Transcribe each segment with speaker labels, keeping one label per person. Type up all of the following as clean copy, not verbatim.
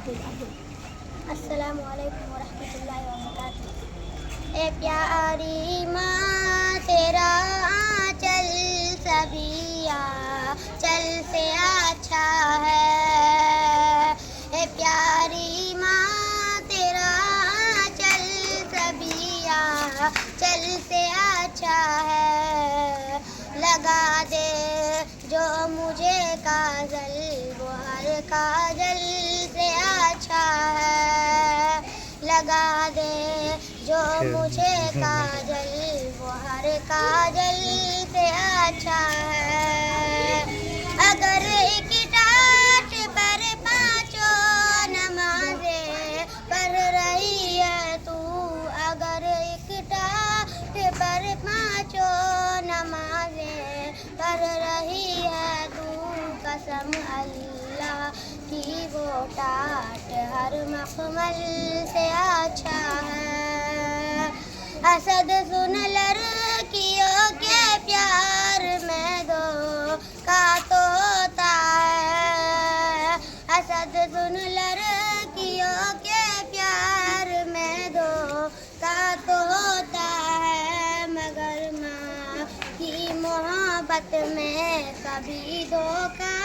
Speaker 1: अस्सलामु अलैकुम वरहमतुल्लाहि वबरकातुहू। ए प्यारी माँ तेरा आँचल सभी आँचल से अच्छा है। ए प्यारी माँ तेरा आँचल सभी आँचल से अच्छा है। लगा दे जो मुझे काजल वो हर काजल से अच्छा है। लगा दे जो मुझे काजल वो हर काजल से अच्छा है। अगर एक टाट पर पाँचों नमाज़ें पढ़ रही है तू, अगर एक टाट पर पाँचों नमाज़ें पढ़ रही है तू, कसम अल्लाह की वो टाट हर मखमल से अच्छा है। असद सुन लड़कियों के प्यार में दो का तो होता है। असद सुन लड़कियों के प्यार में दो का तो होता है, मगर माँ की मोहब्बत में कभी धोखा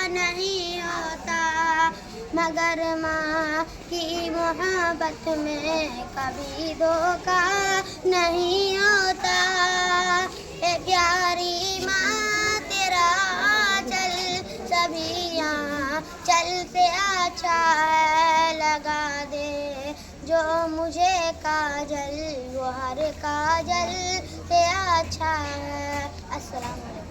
Speaker 1: नहीं होता। मगर माँ की मोहब्बत में कभी धोखा नहीं होता। ए प्यारी माँ तेरा आँचल सभी आँचल से अच्छा है। लगा दे जो मुझे काजल वो हर काजल से अच्छा है। अस्सलाम वालेकुम।